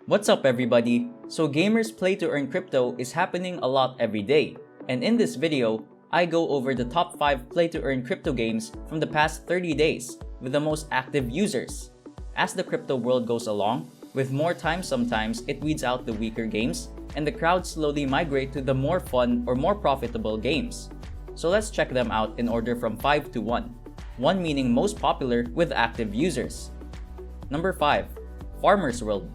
What's up everybody? So gamers play to earn crypto is happening a lot every day. And in this video, I go over the top 5 play to earn crypto games from the past 30 days with the most active users. As the crypto world goes along, with more time sometimes it weeds out the weaker games and the crowd slowly migrate to the more fun or more profitable games. So let's check them out in order from 5 to 1. 1 meaning most popular with active users. Number 5. Farmer's World.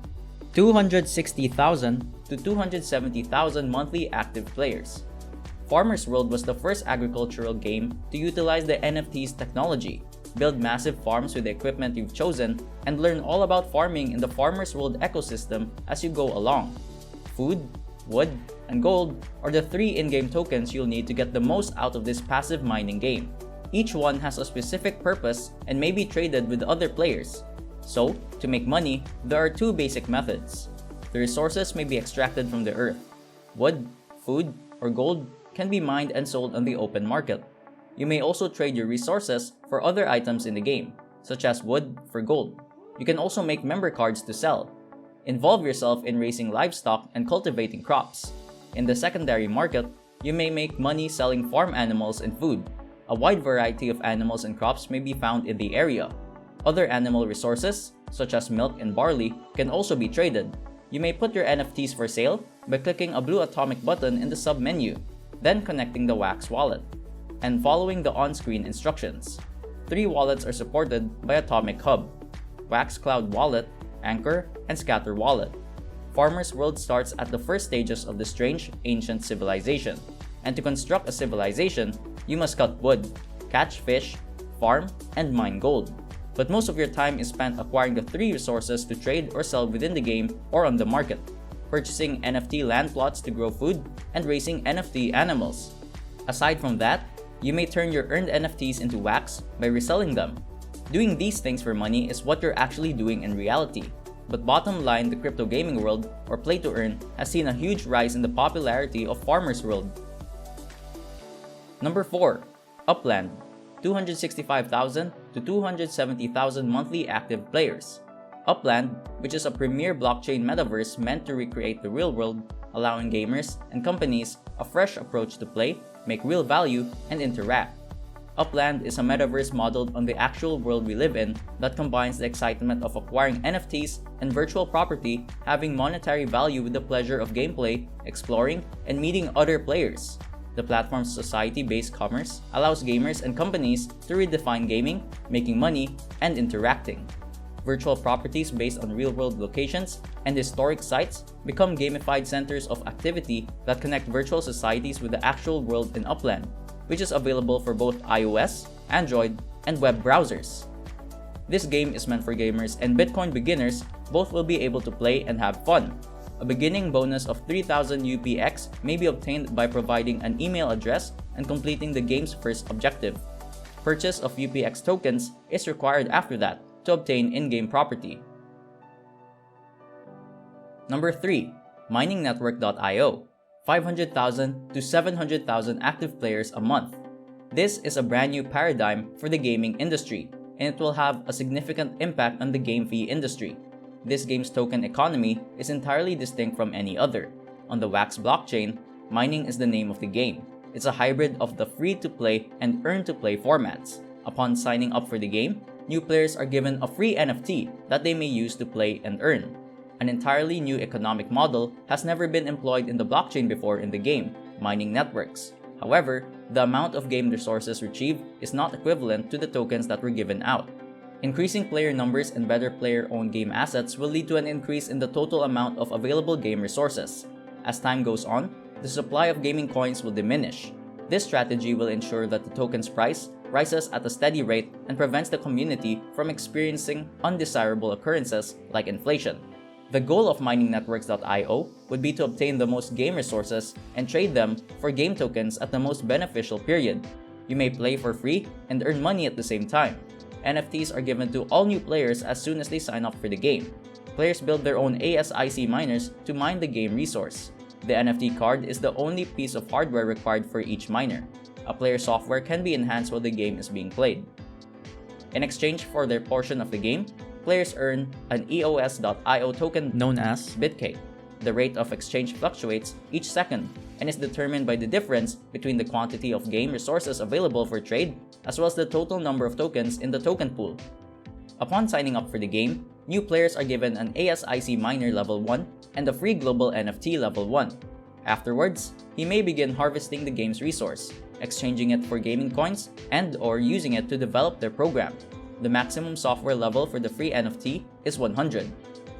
260,000 to 270,000 monthly active players. Farmer's World was the first agricultural game to utilize the NFT's technology, build massive farms with the equipment you've chosen, and learn all about farming in the Farmer's World ecosystem as you go along. Food, wood, and gold are the 3 in-game tokens you'll need to get the most out of this passive mining game. Each one has a specific purpose and may be traded with other players. So, to make money, there are 2 basic methods. The resources may be extracted from the earth. Wood, food, or gold can be mined and sold on the open market. You may also trade your resources for other items in the game, such as wood for gold. You can also make member cards to sell. Involve yourself in raising livestock and cultivating crops. In the secondary market, you may make money selling farm animals and food. A wide variety of animals and crops may be found in the area. Other animal resources, such as milk and barley, can also be traded. You may put your NFTs for sale by clicking a blue atomic button in the sub-menu, then connecting the Wax wallet, and following the on-screen instructions. 3 wallets are supported by Atomic Hub: Wax Cloud Wallet, Anchor, and Scatter Wallet. Farmer's World starts at the first stages of the strange, ancient civilization, and to construct a civilization, you must cut wood, catch fish, farm, and mine gold. But most of your time is spent acquiring the 3 resources to trade or sell within the game or on the market, purchasing NFT land plots to grow food, and raising NFT animals. Aside from that, you may turn your earned NFTs into wax by reselling them. Doing these things for money is what you're actually doing in reality. But bottom line, the crypto gaming world, or play to earn, has seen a huge rise in the popularity of Farmer's World. Number 4. Upland. 265,000 to 270,000 monthly active players. Upland, which is a premier blockchain metaverse meant to recreate the real world, allowing gamers and companies a fresh approach to play, make real value, and interact. Upland is a metaverse modeled on the actual world we live in that combines the excitement of acquiring NFTs and virtual property having monetary value with the pleasure of gameplay, exploring, and meeting other players. The platform's society-based commerce allows gamers and companies to redefine gaming, making money, and interacting. Virtual properties based on real-world locations and historic sites become gamified centers of activity that connect virtual societies with the actual world in Upland, which is available for both iOS, Android, and web browsers. This game is meant for gamers and Bitcoin beginners. Both will be able to play and have fun. A beginning bonus of 3,000 UPX may be obtained by providing an email address and completing the game's first objective. Purchase of UPX tokens is required after that to obtain in-game property. Number 3. MiningNetwork.io. 500,000 to 700,000 active players a month. This is a brand new paradigm for the gaming industry, and it will have a significant impact on the game fee industry. This game's token economy is entirely distinct from any other. On the Wax blockchain, mining is the name of the game. It's a hybrid of the free-to-play and earn-to-play formats. Upon signing up for the game, new players are given a free NFT that they may use to play and earn. An entirely new economic model has never been employed in the blockchain before in the game, mining networks. However, the amount of game resources retrieved is not equivalent to the tokens that were given out. Increasing player numbers and better player-owned game assets will lead to an increase in the total amount of available game resources. As time goes on, the supply of gaming coins will diminish. This strategy will ensure that the token's price rises at a steady rate and prevents the community from experiencing undesirable occurrences like inflation. The goal of MiningNetworks.io would be to obtain the most game resources and trade them for game tokens at the most beneficial period. You may play for free and earn money at the same time. NFTs are given to all new players as soon as they sign up for the game. Players build their own ASIC miners to mine the game resource. The NFT card is the only piece of hardware required for each miner. A player's software can be enhanced while the game is being played. In exchange for their portion of the game, players earn an EOS.io token known as BitK. The rate of exchange fluctuates each second and is determined by the difference between the quantity of game resources available for trade as well as the total number of tokens in the token pool. Upon signing up for the game, new players are given an ASIC miner level 1 and a free global NFT level 1. Afterwards, he may begin harvesting the game's resource, exchanging it for gaming coins and/or using it to develop their program. The maximum software level for the free NFT is 100.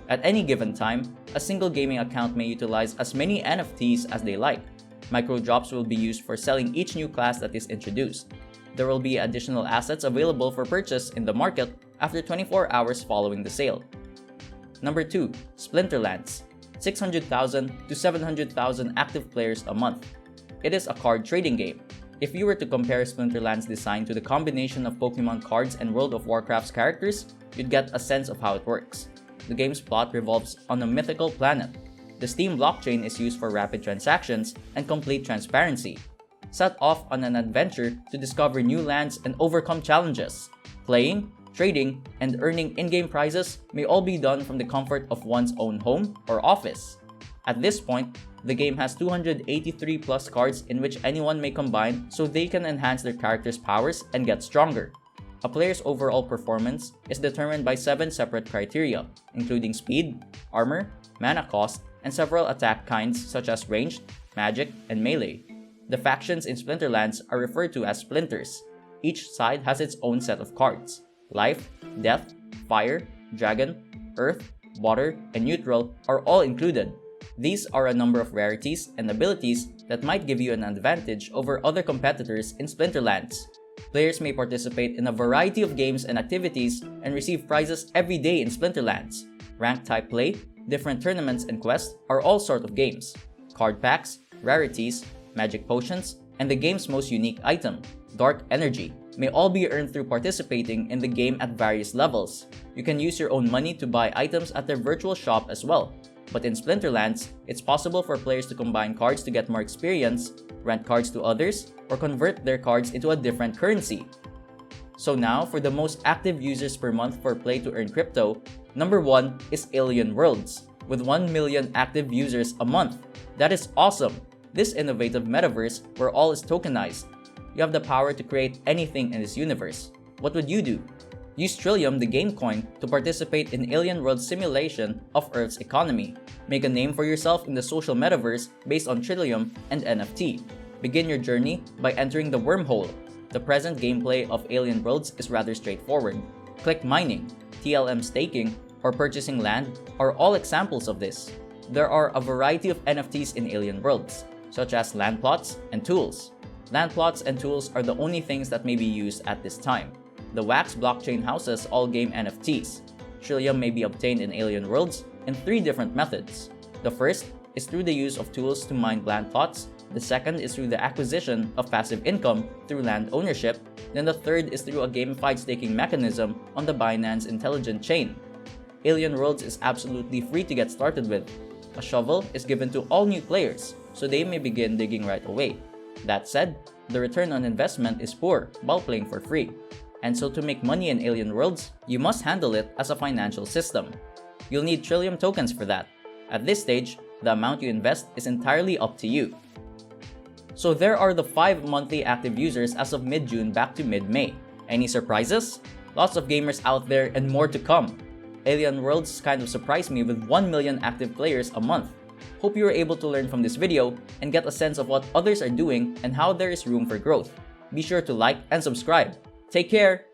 At any given time, a single gaming account may utilize as many NFTs as they like. Microdrops will be used for selling each new class that is introduced. There will be additional assets available for purchase in the market after 24 hours following the sale. Number 2. Splinterlands. 600,000 to 700,000 active players a month. It is a card trading game. If you were to compare Splinterlands' design to the combination of Pokemon cards and World of Warcraft's characters, you'd get a sense of how it works. The game's plot revolves on a mythical planet. The Steam blockchain is used for rapid transactions and complete transparency. Set off on an adventure to discover new lands and overcome challenges. Playing, trading, and earning in-game prizes may all be done from the comfort of one's own home or office. At this point, the game has 283 plus cards in which anyone may combine so they can enhance their character's powers and get stronger. A player's overall performance is determined by 7 separate criteria, including speed, armor, mana cost, and several attack kinds such as ranged, magic, and melee. The factions in Splinterlands are referred to as splinters. Each side has its own set of cards. Life, death, fire, dragon, earth, water, and neutral are all included. These are a number of rarities and abilities that might give you an advantage over other competitors in Splinterlands. Players may participate in a variety of games and activities and receive prizes every day in Splinterlands. Ranked type play, different tournaments and quests are all sorts of games. Card packs, rarities, magic potions, and the game's most unique item, Dark Energy, may all be earned through participating in the game at various levels. You can use your own money to buy items at their virtual shop as well. But in Splinterlands, it's possible for players to combine cards to get more experience, rent cards to others, or convert their cards into a different currency. So now, for the most active users per month for Play to Earn Crypto, number 1 is Alien Worlds, with 1 million active users a month. That is awesome! This innovative metaverse where all is tokenized. You have the power to create anything in this universe. What would you do? Use Trillium, the game coin, to participate in Alien World's simulation of Earth's economy. Make a name for yourself in the social metaverse based on Trillium and NFT. Begin your journey by entering the wormhole. The present gameplay of Alien Worlds is rather straightforward. Click mining, TLM staking, or purchasing land are all examples of this. There are a variety of NFTs in Alien Worlds, such as land plots and tools. Land plots and tools are the only things that may be used at this time. The Wax blockchain houses all game NFTs. Trillium may be obtained in Alien Worlds in 3 different methods. The first is through the use of tools to mine land plots. The second is through the acquisition of passive income through land ownership. Then the third is through a gamified staking mechanism on the Binance Intelligent chain. Alien Worlds is absolutely free to get started with. A shovel is given to all new players, so they may begin digging right away. That said, the return on investment is poor while playing for free. And so to make money in Alien Worlds, you must handle it as a financial system. You'll need Trillium tokens for that. At this stage, the amount you invest is entirely up to you. So there are the 5 monthly active users as of mid-June back to mid-May. Any surprises? Lots of gamers out there and more to come. Alien Worlds kind of surprised me with 1 million active players a month. Hope you were able to learn from this video and get a sense of what others are doing and how there is room for growth. Be sure to like and subscribe. Take care!